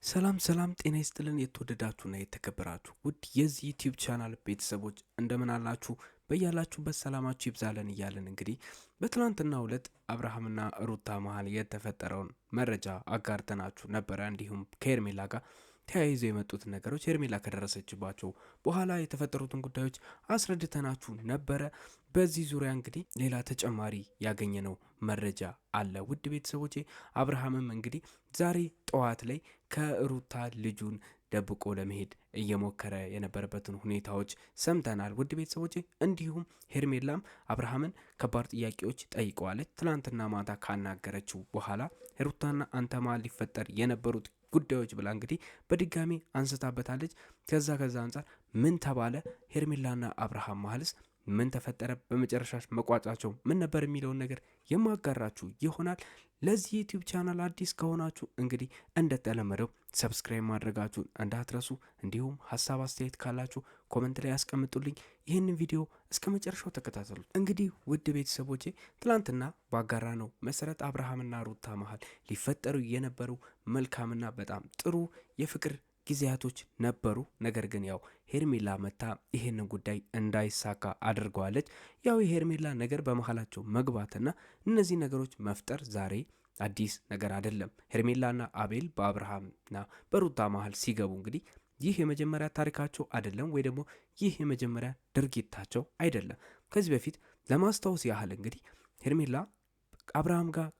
ሰላም ሰላም ጤና ይስጥልን የተወደዳችሁና የተከበራችሁ ውድ የዚህ ዩቲዩብ ቻናል ቤተሰቦች እንደምን አላችሁ? በያላችሁበት ሰላማችሁ ይብዛልን እያልን እንግዲህ በትናንትናው ዕለት አብርሃምና ሩታ መሀል የተፈጠረውን መረጃ አጋርተናችሁ ነበረ። እንዲሁም ከሄርሜላ ጋር ተያይዘው የመጡትን ነገሮች ሄርሜላ ከደረሰችባቸው በኋላ የተፈጠሩትን ጉዳዮች አስረድተናችሁ ነበረ። በዚህ ዙሪያ እንግዲህ ሌላ ተጨማሪ ያገኘነው መረጃ አለ። ውድ ቤተሰቦቼ አብርሃምም እንግዲህ ዛሬ ጠዋት ላይ ከሩታ ልጁን ደብቆ ለመሄድ እየሞከረ የነበረበትን ሁኔታዎች ሰምተናል። ውድ ቤተሰቦቼ እንዲሁም ሄርሜላም አብርሃምን ከባድ ጥያቄዎች ጠይቀዋለች። ትናንትና ማታ ካናገረችው በኋላ ሩታና አንተ መሀል ሊፈጠር የነበሩት ጉዳዮች ብላ እንግዲህ በድጋሚ አንስታበታለች። ከዛ አንጻር ምን ተባለ፣ ሄርሜላና አብርሃም መሀልስ ምን ተፈጠረ፣ በመጨረሻሽ መቋጫቸው ምን ነበር የሚለውን ነገር የማጋራችሁ ይሆናል። ለዚህ ዩቲዩብ ቻናል አዲስ ከሆናችሁ እንግዲህ እንደተለመደው ሰብስክራይብ ማድረጋችሁን እንዳትረሱ፣ እንዲሁም ሀሳብ አስተያየት ካላችሁ ኮመንት ላይ ያስቀምጡልኝ። ይህንን ቪዲዮ እስከ መጨረሻው ተከታተሉት። እንግዲህ ውድ ቤተሰቦቼ ትላንትና ባጋራ ነው መሰረት አብርሃምና ሩታ መሀል ሊፈጠሩ የነበሩ መልካምና በጣም ጥሩ የፍቅር ጊዜያቶች ነበሩ። ነገር ግን ያው ሄርሜላ መታ ይሄንን ጉዳይ እንዳይሳካ አድርገዋለች። ያው የሄርሜላ ነገር በመሀላቸው መግባትና እነዚህ ነገሮች መፍጠር ዛሬ አዲስ ነገር አይደለም። ሄርሜላና አቤል በአብርሃምና በሩታ መሀል ሲገቡ እንግዲህ ይህ የመጀመሪያ ታሪካቸው አይደለም፣ ወይ ደግሞ ይህ የመጀመሪያ ድርጊታቸው አይደለም። ከዚህ በፊት ለማስታወስ ያህል እንግዲህ ሄርሜላ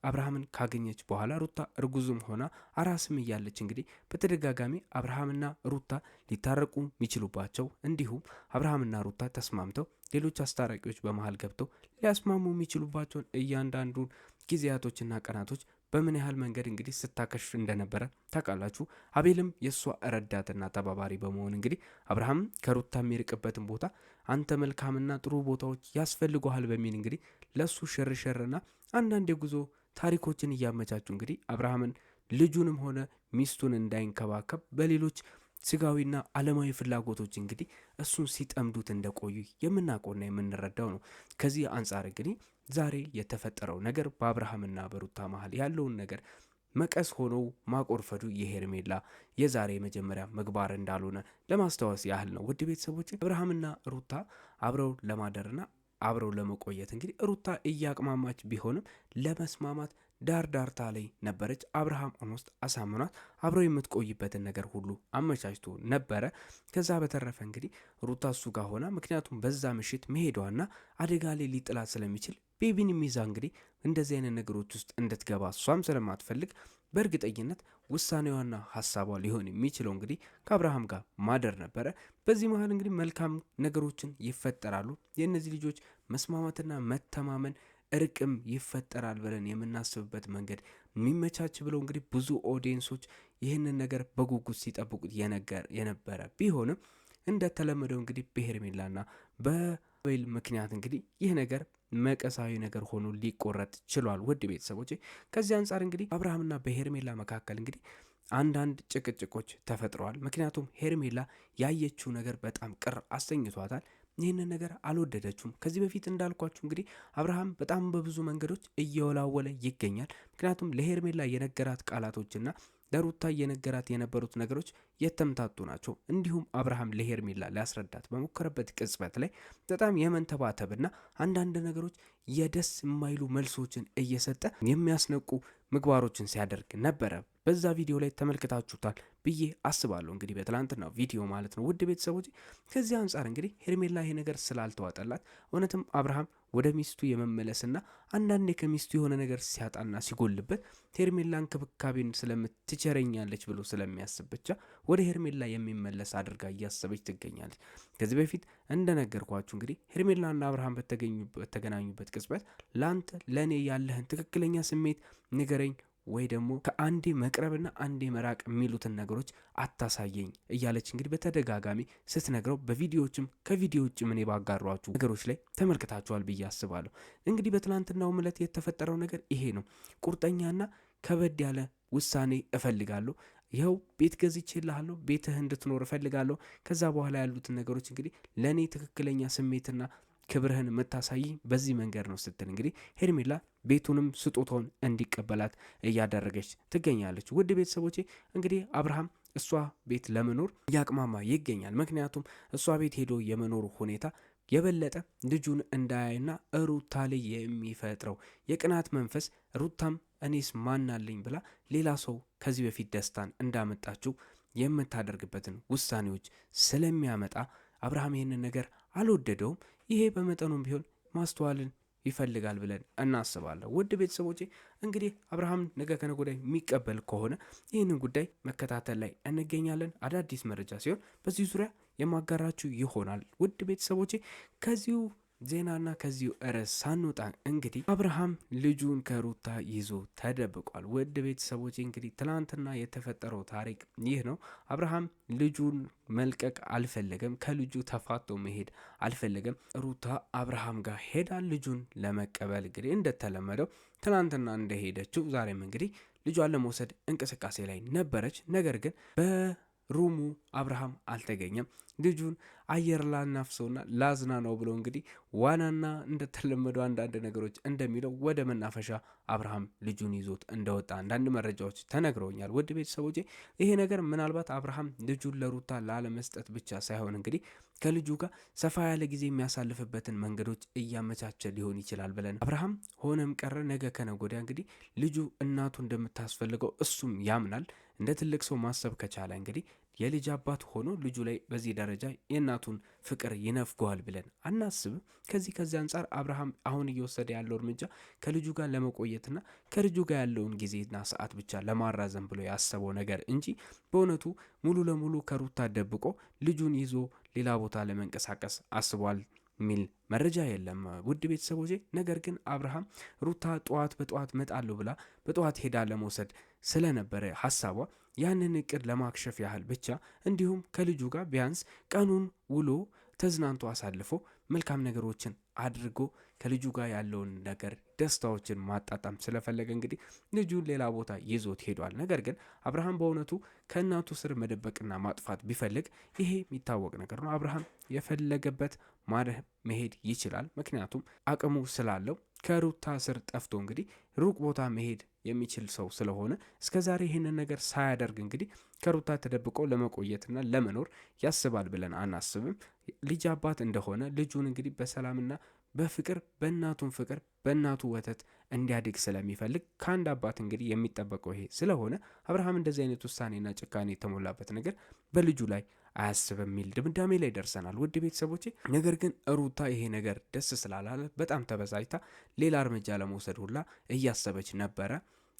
አብርሃምን ካገኘች በኋላ ሩታ እርጉዝም ሆና አራስም እያለች እንግዲህ በተደጋጋሚ አብርሃምና ሩታ ሊታረቁ የሚችሉባቸው እንዲሁም አብርሃምና ሩታ ተስማምተው ሌሎች አስታራቂዎች በመሀል ገብተው ሊያስማሙ የሚችሉባቸውን እያንዳንዱን ጊዜያቶችና ቀናቶች በምን ያህል መንገድ እንግዲህ ስታከሽፍ እንደነበረ ታውቃላችሁ። አቤልም የእሷ ረዳትና ተባባሪ በመሆን እንግዲህ አብርሃም ከሩታ የሚርቅበትን ቦታ አንተ መልካምና ጥሩ ቦታዎች ያስፈልገዋል በሚል እንግዲህ ለሱ ሸርሸርና አንዳንድ የጉዞ ታሪኮችን እያመቻቹ እንግዲህ አብርሃምን ልጁንም ሆነ ሚስቱን እንዳይንከባከብ በሌሎች ስጋዊና ዓለማዊ ፍላጎቶች እንግዲህ እሱን ሲጠምዱት እንደቆዩ የምናውቀውና የምንረዳው ነው። ከዚህ አንጻር እንግዲህ ዛሬ የተፈጠረው ነገር በአብርሃምና በሩታ መሀል ያለውን ነገር መቀስ ሆኖ ማቆርፈዱ የሄርሜላ የዛሬ መጀመሪያ ምግባር እንዳልሆነ ለማስታወስ ያህል ነው። ውድ ቤተሰቦች አብርሃምና ሩታ አብረው ለማደርና አብረው ለመቆየት እንግዲህ ሩታ እያቅማማች ቢሆንም ለመስማማት ዳርታ ላይ ነበረች። አብርሃም ኦልሞስት አሳምኗት አብረው የምትቆይበትን ነገር ሁሉ አመቻችቶ ነበረ። ከዛ በተረፈ እንግዲህ ሩታ እሱ ጋር ሆና ምክንያቱም በዛ ምሽት መሄዷና አደጋ ላይ ሊጥላት ስለሚችል ቤቢን የሚይዛ እንግዲህ እንደዚህ አይነት ነገሮች ውስጥ እንድትገባ እሷም ስለማትፈልግ በእርግጠኝነት ውሳኔዋና ሀሳቧ ሊሆን የሚችለው እንግዲህ ከአብርሃም ጋር ማደር ነበረ። በዚህ መሀል እንግዲህ መልካም ነገሮችን ይፈጠራሉ። የእነዚህ ልጆች መስማማትና መተማመን እርቅም ይፈጠራል ብለን የምናስብበት መንገድ የሚመቻች ብለው እንግዲህ ብዙ ኦዲየንሶች ይህንን ነገር በጉጉት ሲጠብቁት የነበረ ቢሆንም እንደተለመደው እንግዲህ በሄርሜላና በአቤል ምክንያት እንግዲህ ይህ ነገር መቀሳዊ ነገር ሆኖ ሊቆረጥ ችሏል። ውድ ቤተሰቦች ከዚህ አንጻር እንግዲህ አብርሃምና በሄርሜላ መካከል እንግዲህ አንዳንድ ጭቅጭቆች ተፈጥረዋል። ምክንያቱም ሄርሜላ ያየችው ነገር በጣም ቅር አሰኝቷታል። ይህንን ነገር አልወደደችውም። ከዚህ በፊት እንዳልኳችሁ እንግዲህ አብርሃም በጣም በብዙ መንገዶች እየወላወለ ይገኛል። ምክንያቱም ለሄርሜላ የነገራት ቃላቶችና ለሩታ እየነገራት የነበሩት ነገሮች የተምታቱ ናቸው። እንዲሁም አብርሃም ለሄርሜላ ሊያስረዳት በሞከረበት ቅጽበት ላይ በጣም የመንተባተብና አንዳንድ ነገሮች የደስ የማይሉ መልሶችን እየሰጠ የሚያስነቁ ምግባሮችን ሲያደርግ ነበረ። በዛ ቪዲዮ ላይ ተመልክታችሁታል ብዬ አስባለሁ። እንግዲህ በትላንትናው ቪዲዮ ማለት ነው። ውድ ቤተሰቦች ከዚህ አንጻር እንግዲህ ሄርሜላ ይሄ ነገር ስላልተዋጠላት እውነትም አብርሃም ወደ ሚስቱ የመመለስና አንዳንዴ ከሚስቱ የሆነ ነገር ሲያጣና ሲጎልበት ሄርሜላ እንክብካቤን ስለምትቸረኛለች ብሎ ስለሚያስብ ብቻ ወደ ሄርሜላ የሚመለስ አድርጋ እያሰበች ትገኛለች። ከዚህ በፊት እንደነገርኳችሁ እንግዲህ ሄርሜላና አብርሃም በተገናኙበት ቅጽበት ለአንተ ለእኔ ያለህን ትክክለኛ ስሜት ንገረኝ ወይ ደግሞ ከአንዴ መቅረብና አንዴ መራቅ የሚሉትን ነገሮች አታሳየኝ እያለች እንግዲህ በተደጋጋሚ ስትነግረው በቪዲዮዎችም ከቪዲዮ ውጭም እኔ ባጋሯችሁ ነገሮች ላይ ተመልክታችኋል ብዬ አስባለሁ። እንግዲህ በትላንትናው ዕለት የተፈጠረው ነገር ይሄ ነው። ቁርጠኛና ከበድ ያለ ውሳኔ እፈልጋለሁ። ይኸው ቤት ገዝቼልሃለሁ፣ ቤትህ እንድትኖር እፈልጋለሁ። ከዛ በኋላ ያሉትን ነገሮች እንግዲህ ለእኔ ትክክለኛ ስሜትና ክብርህን የምታሳይ በዚህ መንገድ ነው ስትል እንግዲህ ሄርሜላ ቤቱንም ስጦታውን እንዲቀበላት እያደረገች ትገኛለች። ውድ ቤተሰቦቼ እንግዲህ አብርሃም እሷ ቤት ለመኖር እያቅማማ ይገኛል። ምክንያቱም እሷ ቤት ሄዶ የመኖሩ ሁኔታ የበለጠ ልጁን እንዳያይና ሩታ ላይ የሚፈጥረው የቅናት መንፈስ ሩታም እኔስ ማናለኝ ብላ ሌላ ሰው ከዚህ በፊት ደስታን እንዳመጣችው የምታደርግበትን ውሳኔዎች ስለሚያመጣ አብርሃም ይህንን ነገር አልወደደውም። ይሄ በመጠኑም ቢሆን ማስተዋልን ይፈልጋል ብለን እናስባለን። ውድ ቤተሰቦቼ እንግዲህ አብርሃም ነገ ከነገ ወዲያ የሚቀበል ከሆነ ይህንን ጉዳይ መከታተል ላይ እንገኛለን። አዳዲስ መረጃ ሲሆን በዚህ ዙሪያ የማጋራችሁ ይሆናል። ውድ ቤተሰቦቼ ከዚሁ ዜናና ከዚሁ ርዕስ ሳንወጣ እንግዲህ አብርሃም ልጁን ከሩታ ይዞ ተደብቋል። ውድ ቤተሰቦቼ እንግዲህ ትናንትና የተፈጠረው ታሪክ ይህ ነው። አብርሃም ልጁን መልቀቅ አልፈለገም። ከልጁ ተፋቶ መሄድ አልፈለገም። ሩታ አብርሃም ጋር ሄዳ ልጁን ለመቀበል እንግዲህ እንደተለመደው ትናንትና እንደሄደችው ዛሬም እንግዲህ ልጇን ለመውሰድ እንቅስቃሴ ላይ ነበረች። ነገር ግን ሩሙ አብርሃም አልተገኘም። ልጁን አየር ላናፍሰውና ላዝና ነው ብሎ እንግዲህ ዋናና እንደተለመደው አንዳንድ ነገሮች እንደሚለው ወደ መናፈሻ አብርሃም ልጁን ይዞት እንደወጣ አንዳንድ መረጃዎች ተነግረውኛል። ውድ ቤተሰቦቼ ይሄ ነገር ምናልባት አብርሃም ልጁን ለሩታ ላለመስጠት ብቻ ሳይሆን እንግዲህ ከልጁ ጋር ሰፋ ያለ ጊዜ የሚያሳልፍበትን መንገዶች እያመቻቸ ሊሆን ይችላል ብለን አብርሃም ሆነም ቀረ ነገ ከነገ ወዲያ እንግዲህ ልጁ እናቱ እንደምታስፈልገው እሱም ያምናል። እንደ ትልቅ ሰው ማሰብ ከቻለ እንግዲህ የልጅ አባት ሆኖ ልጁ ላይ በዚህ ደረጃ የእናቱን ፍቅር ይነፍገዋል ብለን አናስብም። ከዚህ አንጻር አብርሃም አሁን እየወሰደ ያለው እርምጃ ከልጁ ጋር ለመቆየትና ከልጁ ጋር ያለውን ጊዜና ሰዓት ብቻ ለማራዘም ብሎ ያሰበው ነገር እንጂ በእውነቱ ሙሉ ለሙሉ ከሩታ ደብቆ ልጁን ይዞ ሌላ ቦታ ለመንቀሳቀስ አስቧል ሚል መረጃ የለም። ውድ ቤተሰቦቼ ነገር ግን አብርሃም ሩታ በጠዋት መጣለሁ ብላ በጠዋት ሄዳ ለመውሰድ ስለነበረ ሀሳቧ ያንን እቅድ ለማክሸፍ ያህል ብቻ እንዲሁም ከልጁ ጋር ቢያንስ ቀኑን ውሎ ተዝናንቶ አሳልፎ መልካም ነገሮችን አድርጎ ከልጁ ጋር ያለውን ነገር ደስታዎችን ማጣጣም ስለፈለገ እንግዲህ ልጁን ሌላ ቦታ ይዞት ሄዷል። ነገር ግን አብርሃም በእውነቱ ከእናቱ ስር መደበቅና ማጥፋት ቢፈልግ ይሄ የሚታወቅ ነገር ነው። አብርሃም የፈለገበት መሄድ ይችላል። ምክንያቱም አቅሙ ስላለው ከሩታ ስር ጠፍቶ እንግዲህ ሩቅ ቦታ መሄድ የሚችል ሰው ስለሆነ እስከዛሬ ይህንን ነገር ሳያደርግ እንግዲህ ከሩታ ተደብቆ ለመቆየትና ለመኖር ያስባል ብለን አናስብም። ልጅ አባት እንደሆነ ልጁን እንግዲህ በሰላምና በፍቅር በእናቱን ፍቅር በእናቱ ወተት እንዲያድግ ስለሚፈልግ ከአንድ አባት እንግዲህ የሚጠበቀው ይሄ ስለሆነ አብርሃም እንደዚህ አይነት ውሳኔና ጭካኔ የተሞላበት ነገር በልጁ ላይ አያስብም የሚል ድምዳሜ ላይ ደርሰናል። ውድ ቤተሰቦቼ ነገር ግን ሩታ ይሄ ነገር ደስ ስላላለ በጣም ተበሳጭታ ሌላ እርምጃ ለመውሰድ ሁላ እያሰበች ነበረ።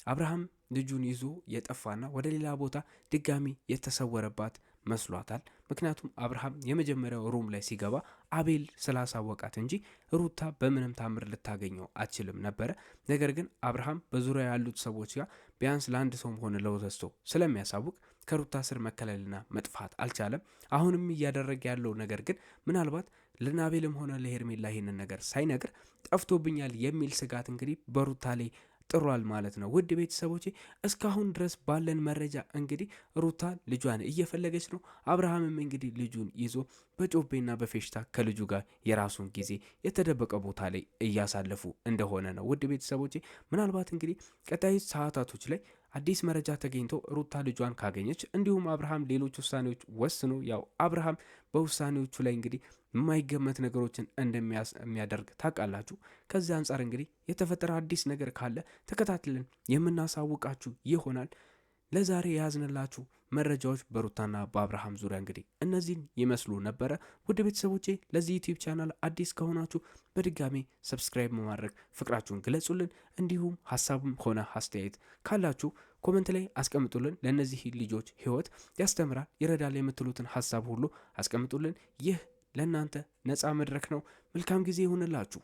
አብርሃም ልጁን ይዞ የጠፋና ወደ ሌላ ቦታ ድጋሚ የተሰወረባት መስሏታል። ምክንያቱም አብርሃም የመጀመሪያው ሩም ላይ ሲገባ አቤል ስላሳወቃት እንጂ ሩታ በምንም ታምር ልታገኘው አትችልም ነበረ። ነገር ግን አብርሃም በዙሪያ ያሉት ሰዎች ጋር ቢያንስ ለአንድ ሰውም ሆነ ለሁለት ሰው ስለሚያሳውቅ ከሩታ ስር መከለልና መጥፋት አልቻለም። አሁንም እያደረገ ያለው ነገር ግን ምናልባት ለናቤልም ሆነ ለሄርሜላ ይህንን ነገር ሳይነግር ጠፍቶብኛል የሚል ስጋት እንግዲህ በሩታ ላይ ጥሯል ማለት ነው። ውድ ቤተሰቦቼ እስካሁን ድረስ ባለን መረጃ እንግዲህ ሩታ ልጇን እየፈለገች ነው። አብርሃምም እንግዲህ ልጁን ይዞ በጮቤና በፌሽታ ከልጁ ጋር የራሱን ጊዜ የተደበቀ ቦታ ላይ እያሳለፉ እንደሆነ ነው። ውድ ቤተሰቦቼ ምናልባት እንግዲህ ቀጣይ ሰዓታቶች ላይ አዲስ መረጃ ተገኝቶ ሩታ ልጇን ካገኘች እንዲሁም አብርሃም ሌሎች ውሳኔዎች ወስኖ ያው አብርሃም በውሳኔዎቹ ላይ እንግዲህ የማይገመት ነገሮችን እንደሚያደርግ ታውቃላችሁ። ከዚህ አንጻር እንግዲህ የተፈጠረ አዲስ ነገር ካለ ተከታትለን የምናሳውቃችሁ ይሆናል። ለዛሬ የያዝንላችሁ መረጃዎች በሩታና በአብርሃም ዙሪያ እንግዲህ እነዚህን ይመስሉ ነበረ። ውድ ቤተሰቦቼ ለዚህ ዩቲዩብ ቻናል አዲስ ከሆናችሁ በድጋሚ ሰብስክራይብ በማድረግ ፍቅራችሁን ግለጹልን። እንዲሁም ሀሳብም ሆነ አስተያየት ካላችሁ ኮመንት ላይ አስቀምጡልን። ለእነዚህ ልጆች ህይወት ያስተምራል፣ ይረዳል የምትሉትን ሀሳብ ሁሉ አስቀምጡልን። ይህ ለእናንተ ነፃ መድረክ ነው። መልካም ጊዜ ይሁንላችሁ።